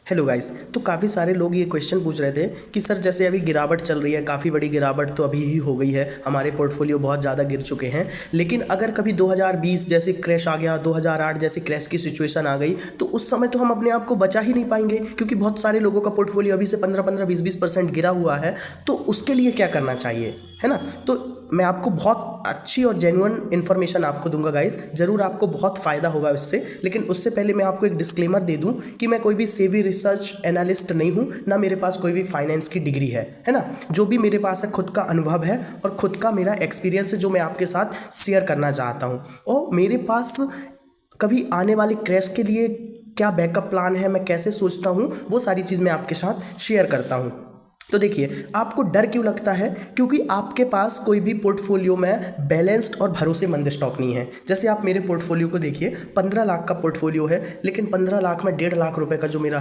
Hello guys. तो काफ़ी सारे लोग ये क्वेश्चन पूछ रहे थे कि सर जैसे अभी गिरावट चल रही है, काफ़ी बड़ी गिरावट तो अभी ही हो गई है, हमारे पोर्टफोलियो बहुत ज़्यादा गिर चुके हैं, लेकिन अगर कभी 2020 जैसे क्रैश आ गया, 2008 जैसे क्रैश की सिचुएशन आ गई, तो उस समय तो हम अपने आप को बचा ही नहीं पाएंगे, क्योंकि बहुत सारे लोगों का पोर्टफोलियो अभी से 15-15, 20-20% गिरा हुआ है। तो उसके लिए क्या करना चाहिए, है ना। तो मैं आपको बहुत अच्छी और जेन्युइन इन्फॉर्मेशन आपको दूंगा गाइस, ज़रूर आपको बहुत फ़ायदा होगा उससे। लेकिन उससे पहले मैं आपको एक डिस्क्लेमर दे दूं कि मैं कोई भी सेवी रिसर्च एनालिस्ट नहीं हूं, ना मेरे पास कोई भी फाइनेंस की डिग्री है ना। जो भी मेरे पास है खुद का अनुभव है और खुद का मेरा एक्सपीरियंस है, जो मैं आपके साथ शेयर करना चाहता हूँ। और मेरे पास कभी आने वाले क्रैश के लिए क्या बैकअप प्लान है, मैं कैसे सोचता हूँ, वो सारी चीज़ मैं आपके साथ शेयर करता हूँ। तो देखिए, आपको डर क्यों लगता है? क्योंकि आपके पास कोई भी पोर्टफोलियो में बैलेंस्ड और भरोसेमंद स्टॉक नहीं है। जैसे आप मेरे पोर्टफोलियो को देखिए, 15 लाख का पोर्टफोलियो है, लेकिन 15 लाख में 1.5 लाख रुपए का जो मेरा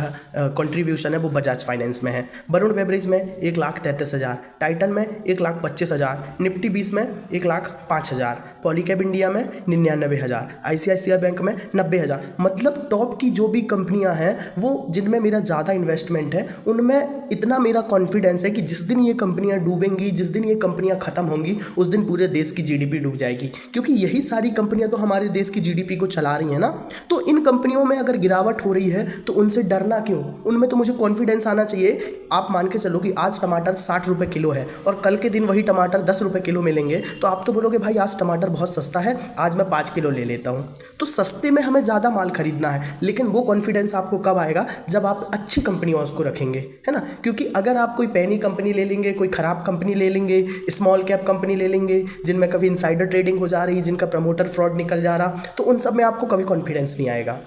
कंट्रीब्यूशन है वो बजाज फाइनेंस में है। वरुण बेवरेज में 1,33,000, टाइटन में 1,25,000, निफ्टी 20 में 1,05,000, पॉलीकैब इंडिया में 99,000, ICICI बैंक में 90,000। मतलब टॉप की जो भी कंपनियां हैं वो जिनमें मेरा ज़्यादा इन्वेस्टमेंट है, उनमें इतना मेरा कॉन्फिडेंस है कि जिस दिन ये कंपनियां डूबेंगी, जिस दिन ये कंपनियां खत्म होंगी, उस दिन पूरे देश की जीडीपी डूब जाएगी, क्योंकि यही सारी कंपनियां तो हमारे देश की जीडीपी को चला रही हैं ना। तो इन कंपनियों में अगर गिरावट हो रही है तो उनसे डरना क्यों? उनमें तो मुझे कॉन्फिडेंस आना चाहिए। आप मान के चलो कि आज टमाटर 60 रुपये किलो है और कल के दिन वही टमाटर 10 रुपये किलो मिलेंगे, तो आप तो बोलोगे भाई आज टमाटर बहुत सस्ता है, आज मैं 5 किलो ले लेता हूँ। तो सस्ते में हमें ज़्यादा माल खरीदना है, लेकिन वो कॉन्फिडेंस आपको कब आएगा? जब आप अच्छी कंपनियों उसको रखेंगे, है ना। क्योंकि अगर आप कोई पैनी कंपनी ले लेंगे, कोई ख़राब कंपनी ले लेंगे, स्मॉल कैप कंपनी ले लेंगे जिनमें कभी इनसाइडर ट्रेडिंग हो जा रही, जिनका प्रमोटर फ्रॉड निकल जा रहा, तो उन सब में आपको कभी कॉन्फिडेंस नहीं आएगा।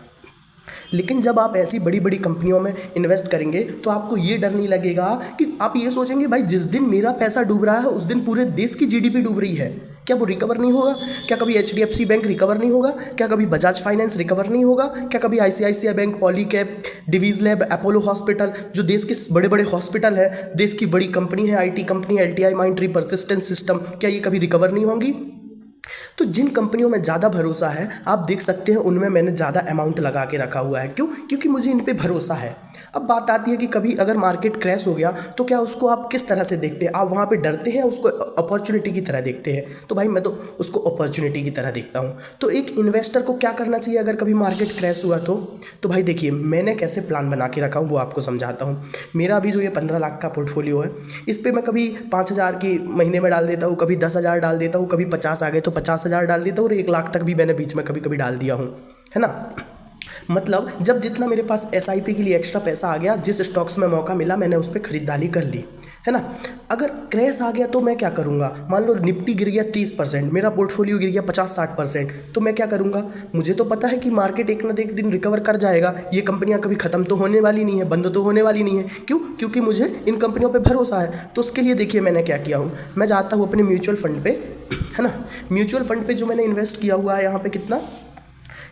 लेकिन जब आप ऐसी बड़ी बड़ी कंपनियों में इन्वेस्ट करेंगे तो आपको ये डर नहीं लगेगा कि आप ये सोचेंगे भाई जिस दिन मेरा पैसा डूब रहा है उस दिन पूरे देश की जीडीपी डूब रही है, क्या वो रिकवर नहीं होगा? क्या कभी HDFC बैंक रिकवर नहीं होगा? क्या कभी बजाज फाइनेंस रिकवर नहीं होगा? क्या कभी ICICI bank, Polycab, Divi's lab, Apollo hospital, जो देश के बड़े बड़े हॉस्पिटल है, देश की बड़ी कंपनी है, IT company, LTI माइंट्री persistent system, क्या ये कभी रिकवर नहीं होंगी? तो जिन कंपनियों में ज़्यादा भरोसा है, आप देख सकते हैं उनमें मैंने ज़्यादा अमाउंट लगा के रखा हुआ है। क्यों? क्योंकि मुझे इन पे भरोसा है। अब बात आती है कि कभी अगर मार्केट क्रैश हो गया तो क्या उसको आप किस तरह से देखते हैं? आप वहाँ पे डरते हैं, उसको अपॉर्चुनिटी की तरह देखते हैं? तो भाई मैं तो उसको अपॉर्चुनिटी की तरह देखता हूँ। तो एक इन्वेस्टर को क्या करना चाहिए अगर कभी मार्केट क्रैश हुआ तो भाई देखिए, मैंने कैसे प्लान बना के रखा हूँ वो आपको समझाता हूँ। मेरा अभी जो ये 15 लाख का पोर्टफोलियो है, इस पर मैं कभी 5,000 की महीने में डाल देता हूँ, कभी 10,000 डाल देता हूँ, कभी 50 आ गए तो 50,000 डाल देता हूँ, और 1 लाख तक भी मैंने बीच में कभी कभी डाल दिया हूँ, है ना। मतलब जब जितना मेरे पास SIP के लिए एक्स्ट्रा पैसा आ गया, जिस स्टॉक्स में मौका मिला मैंने उस पर खरीदारी कर ली, है ना। अगर क्रैश आ गया तो मैं क्या करूँगा? मान लो निफ्टी गिर गया 30%, मेरा पोर्टफोलियो गिर गया 50-60%, तो मैं क्या करूँगा? मुझे तो पता है कि मार्केट एक ना एक दिन रिकवर कर जाएगा, ये कंपनियाँ कभी ख़त्म तो होने वाली नहीं है, बंद तो होने वाली नहीं है। क्यों? क्योंकि मुझे इन कंपनियों पर भरोसा है। तो उसके लिए देखिए मैंने क्या किया हूँ, मैं जाता हूँ अपने म्यूचुअल फंड पे, है ना। म्यूचुअल फंड पे जो मैंने इन्वेस्ट किया हुआ है यहाँ पे कितना,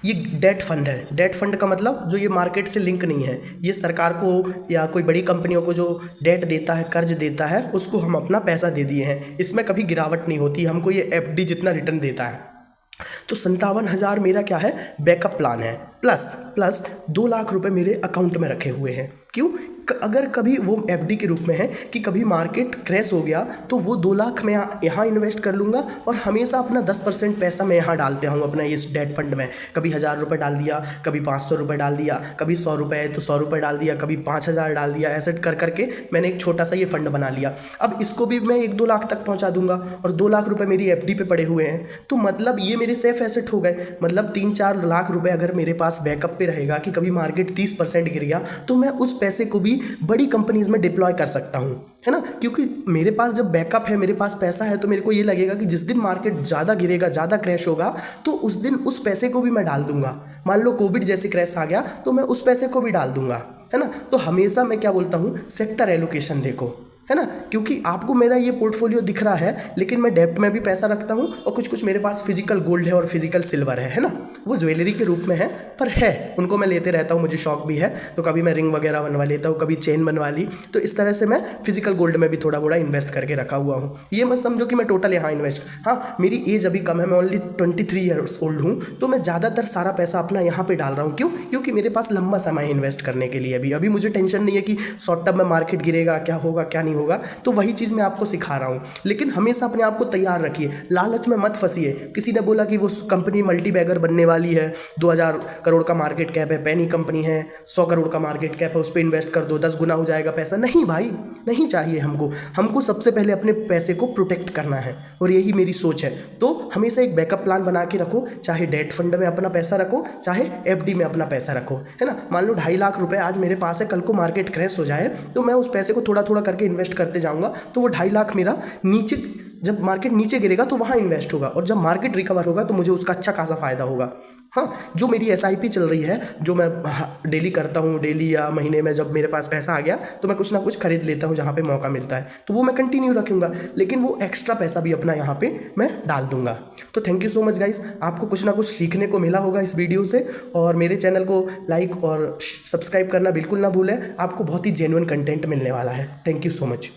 ये डेट फंड है। डेट फंड का मतलब जो ये मार्केट से लिंक नहीं है, ये सरकार को या कोई बड़ी कंपनियों को जो डेट देता है, कर्ज देता है, उसको हम अपना पैसा दे दिए हैं। इसमें कभी गिरावट नहीं होती, हमको ये FD जितना रिटर्न देता है। तो 57,000 मेरा क्या है, बैकअप प्लान है। प्लस 2 लाख रुपए मेरे अकाउंट में रखे हुए हैं। क्यों? अगर कभी वो FD के रूप में है कि कभी मार्केट क्रैश हो गया तो वो 2 लाख मैं यहाँ इन्वेस्ट कर लूँगा, और हमेशा अपना 10% पैसा मैं यहाँ डालते हूँ अपना इस डेट फंड में। कभी 1,000 रुपये डाल दिया, कभी 500 रुपये डाल दिया, कभी 100 रुपये है तो 100 रुपये डाल दिया, कभी 5,000 डाल दिया। ऐसे कर करके मैंने एक छोटा सा ये फंड बना लिया। अब इसको भी मैं 1-2 लाख तक पहुँचा दूंगा, और 2 लाख रुपये मेरी FD पे पड़े हुए हैं। तो मतलब ये मेरे सेफ एसेट हो गए। मतलब 3-4 लाख रुपये अगर मेरे पास बैकअप पे रहेगा कि कभी मार्केट 30% गिर गया तो मैं उस पैसे को भी बड़ी कंपनीज में डिप्लॉय कर सकता हूँ, है ना। क्योंकि मेरे पास जब बैकअप है, मेरे पास पैसा है, तो मेरे को ये लगेगा कि जिस दिन मार्केट ज़्यादा गिरेगा, ज़्यादा क्रैश होगा, तो उस दिन उस पैसे को भी मैं डाल दूंगा। मान लो कोविड जैसे क्रैश आ गया तो मैं उस पैसे को भी डाल दूंगा, है ना। तो हमेशा मैं क्या बोलता हूँ, सेक्टर एलोकेशन देखो। है ना, क्योंकि आपको मेरा ये पोर्टफोलियो दिख रहा है, लेकिन मैं डेब्ट में भी पैसा रखता हूँ और कुछ कुछ मेरे पास फिजिकल गोल्ड है और फिजिकल सिल्वर है ना, वो ज्वेलरी के रूप में है, पर है, उनको मैं लेते रहता हूँ, मुझे शौक भी है, तो कभी मैं रिंग वगैरह बनवा लेता हूँ, कभी चेन बनवा ली, तो इस तरह से मैं फिजिकल गोल्ड में भी थोड़ा मोड़ा इन्वेस्ट करके रखा हुआ हूँ। ये मत समझो कि मैं टोटल यहाँ इन्वेस्ट, हाँ मेरी एज अभी कम है, मैं ओनली 23 ईयर्स ओल्ड हूँ, तो मैं ज़्यादातर सारा पैसा अपना यहाँ पे डाल रहा हूँ। क्यों? क्योंकि मेरे पास लंबा समय है इन्वेस्ट करने के लिए। अभी मुझे टेंशन नहीं है कि शॉर्ट टर्म में मार्केट गिरेगा, क्या होगा क्या नहीं होगा, तो वही चीज़ मैं आपको सिखा रहा हूँ। लेकिन हमेशा अपने आप को तैयार रखिए, लालच में मत फंसिए। किसी ने बोला कि वो कंपनी मल्टी बैगर बनने वाली है, 2000 करोड़ का मार्केट कैप है, पैनी कंपनी है, 100 करोड़ का मार्केट कैप है, उस पर इन्वेस्ट कर दो, 10 गुना हो जाएगा पैसा। नहीं भाई, नहीं चाहिए हमको सबसे पहले अपने पैसे को प्रोटेक्ट करना है, और यही मेरी सोच है। तो हमेशा एक बैकअप प्लान बना के रखो, चाहे डेट फंड में अपना पैसा रखो, चाहे एफडी में अपना पैसा रखो, है ना। मान लो 2.5 लाख रुपए आज मेरे पास है, कल को मार्केट क्रैश हो जाए तो मैं उस पैसे को थोड़ा थोड़ा करके इन्वेस्ट करते जाऊंगा, तो वो 2.5 लाख मेरा नीचे, जब मार्केट नीचे गिरेगा तो वहाँ इन्वेस्ट होगा, और जब मार्केट रिकवर होगा तो मुझे उसका अच्छा खासा फायदा होगा। हाँ, जो मेरी एसआईपी चल रही है, जो मैं डेली करता हूँ, डेली या महीने में जब मेरे पास पैसा आ गया तो मैं कुछ ना कुछ खरीद लेता हूँ जहाँ पे मौका मिलता है, तो वो मैं कंटिन्यू रखूँगा, लेकिन वो एक्स्ट्रा पैसा भी अपना यहाँ पे मैं डाल दूंगा। तो thank you so much guys, आपको कुछ ना कुछ सीखने को मिला होगा इस वीडियो से, और मेरे चैनल को लाइक और सब्सक्राइब करना बिल्कुल ना भूलें, आपको बहुत ही जेन्युइन कंटेंट मिलने वाला है। Thank you so much.